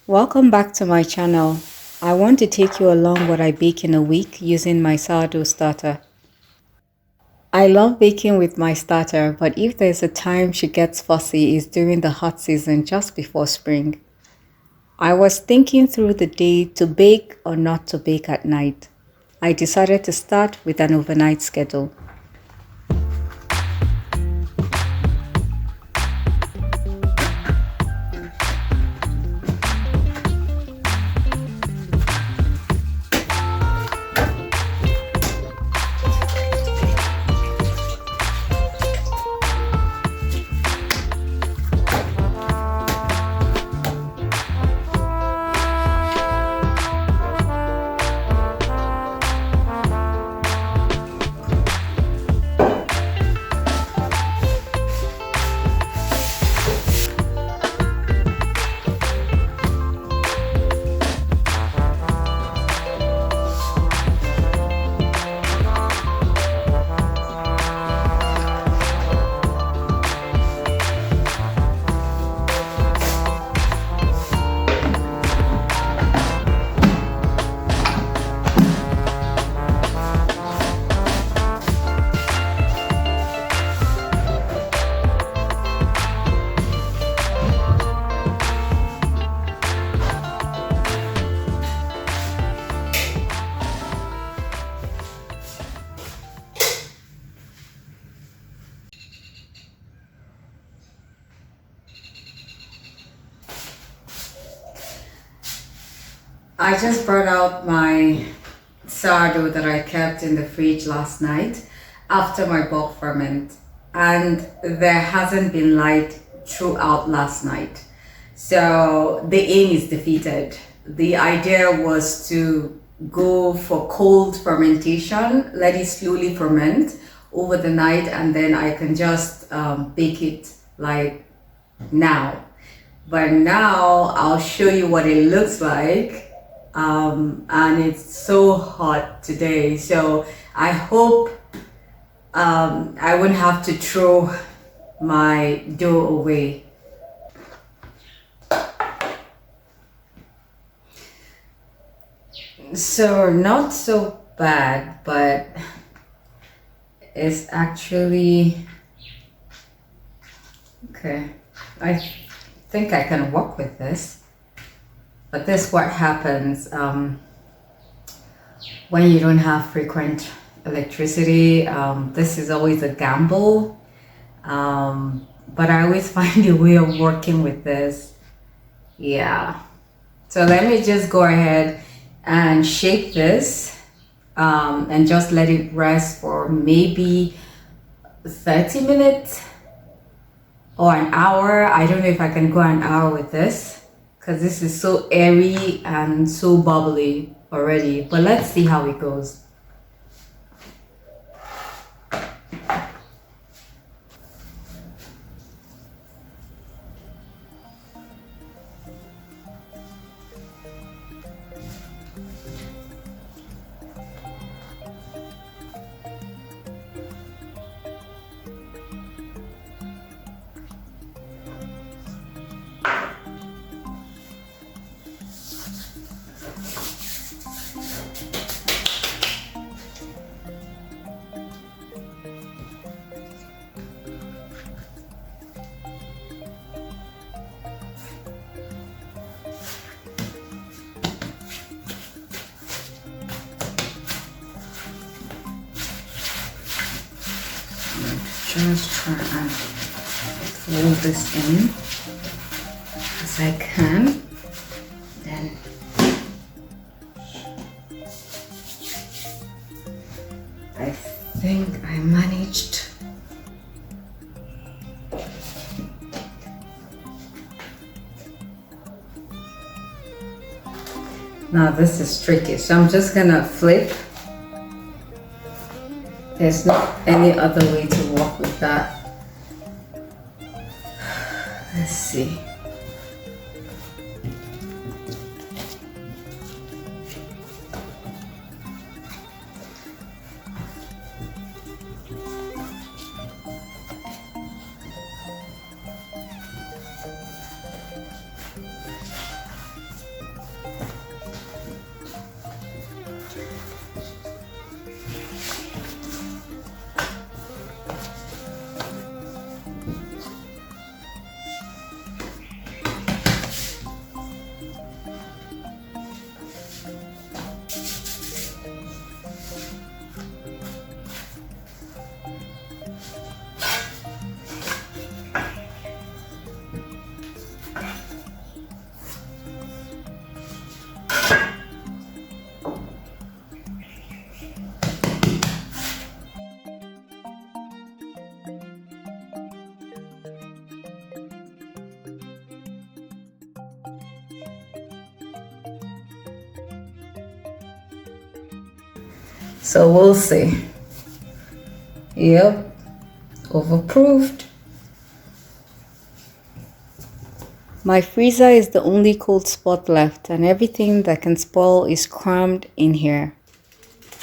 Welcome back to my channel. I want to take you along what I bake in a week using my sourdough starter. I love baking with my starter, but if there's a time she gets fussy is during the hot season just before spring. I was thinking through the day to bake or not to bake at night. I decided to start with an overnight schedule. I just brought out my sourdough that I kept in the fridge last night after my bulk ferment, and there hasn't been light throughout last night. So the aim is defeated. The idea was to go for cold fermentation, let it slowly ferment over the night, and then I can just bake it like now. But now I'll show you what it looks like. And it's so hot today, so I hope I wouldn't have to throw my dough away. So not so bad, but it's actually okay. I think I can work with this. But this is what happens when you don't have frequent electricity. This is always a gamble, but I always find a way of working with this. Yeah. So let me just go ahead and shake this and just let it rest for maybe 30 minutes or an hour. I don't know if I can go an hour with this, because this is so airy and so bubbly already, but let's see how it goes. Just try and fold this in as I can. Then I think I managed. Now this is tricky, so I'm just gonna flip. There's not any other way to work with that. Let's see. So we'll see. Yep, overproofed. My freezer is the only cold spot left, and everything that can spoil is crammed in here.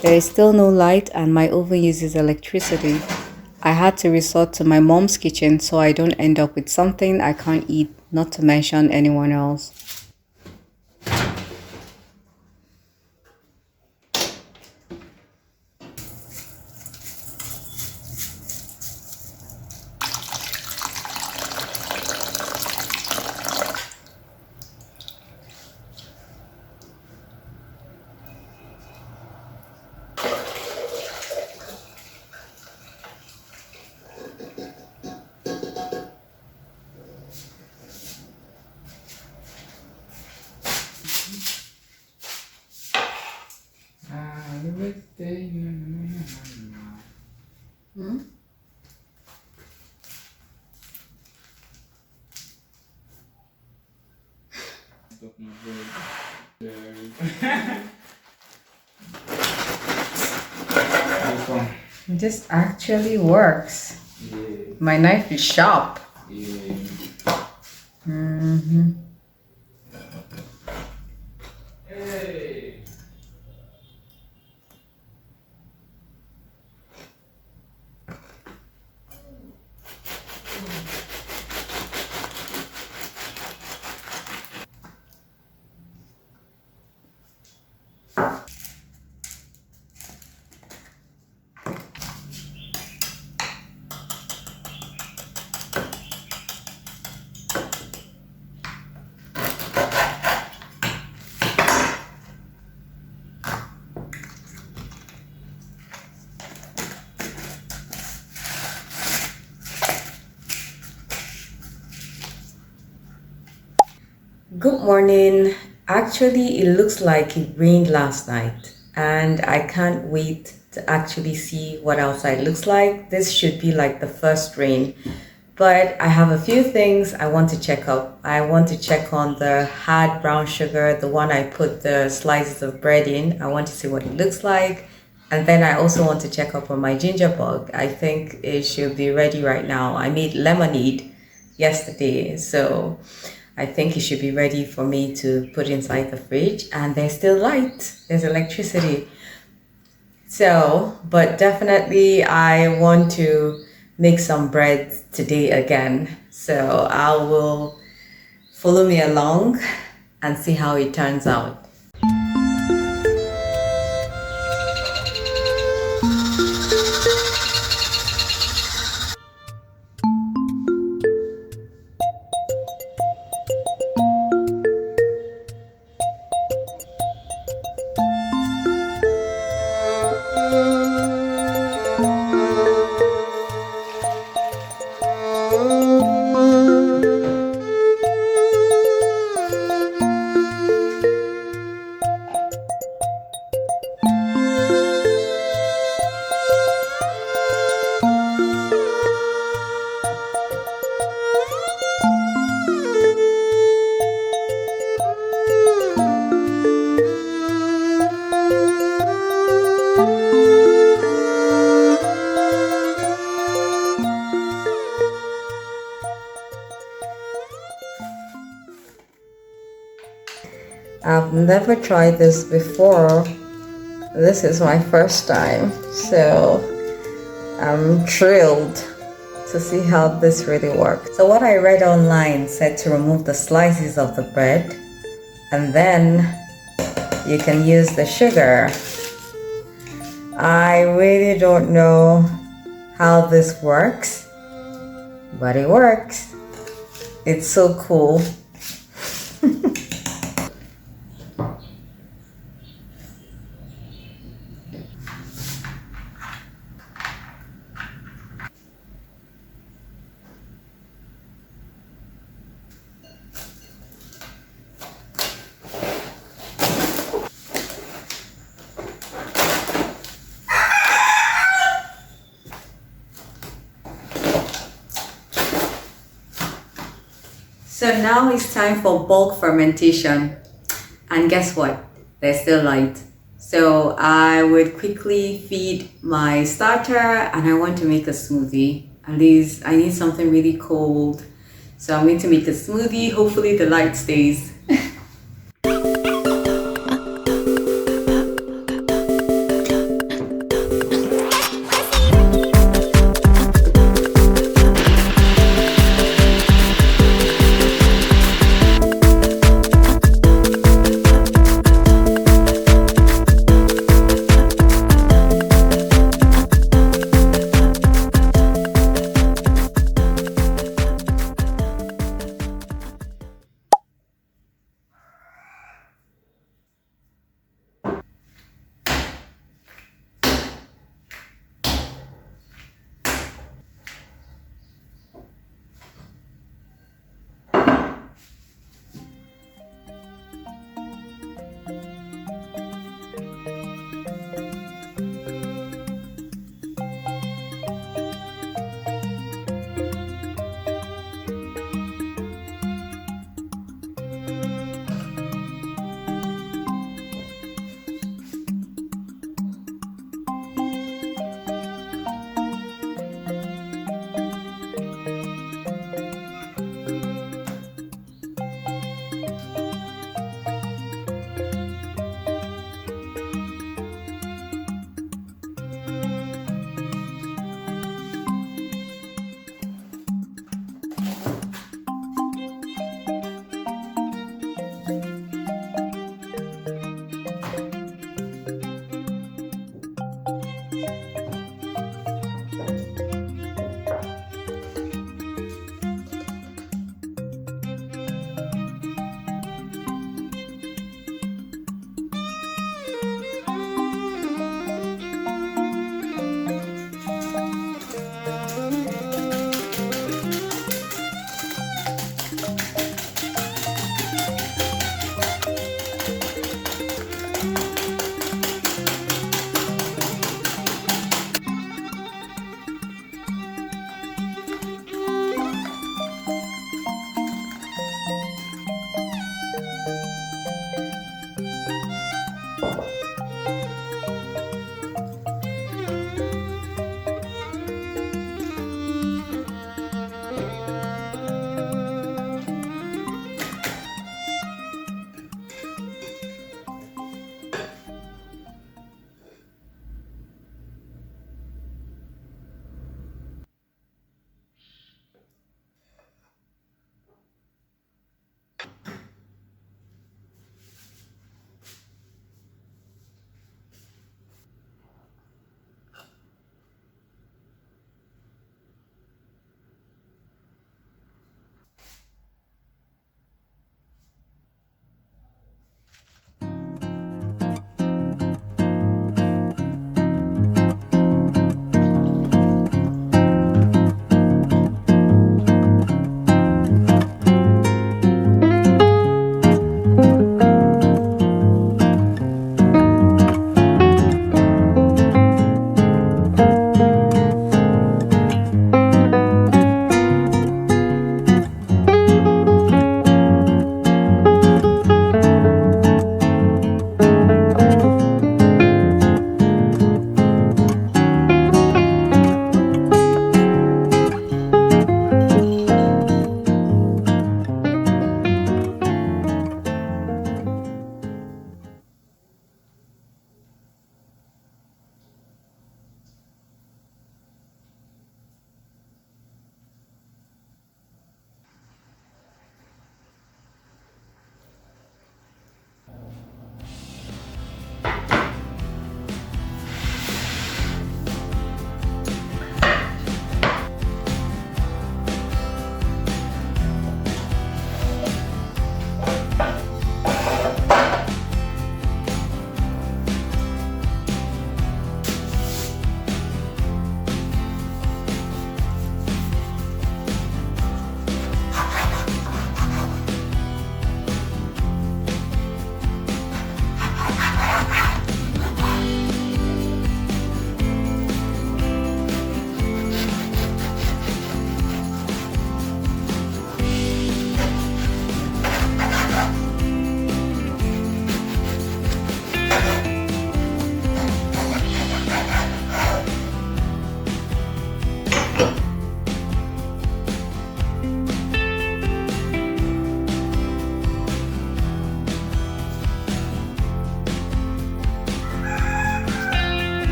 There is still no light and my oven uses electricity. I had to resort to my mom's kitchen so I don't end up with something I can't eat, not to mention anyone else. This actually works. Yeah. My knife is sharp. Yeah. Hey. Good morning. Actually, it looks like it rained last night and I can't wait to actually see what outside looks like. This should be like the first rain, but I have a few things I want to check up. I want to check on the hard brown sugar, the one I put the slices of bread in. I want to see what it looks like. And then I also want to check up on my ginger bug. I think it should be ready right now. I made lemonade yesterday, so I think it should be ready for me to put inside the fridge, and there's still light, there's electricity. So, but definitely I want to make some bread today again. So I will follow me along and see how it turns out. I've never tried this before. This is my first time, so I'm thrilled to see how this really works. So what I read online said to remove the slices of the bread and then you can use the sugar. I really don't know how this works, but it works. It's so cool. So now it's time for bulk fermentation. And guess what? There's still light. So I would quickly feed my starter, and I want to make a smoothie. At least I need something really cold. So I'm going to make a smoothie. Hopefully the light stays.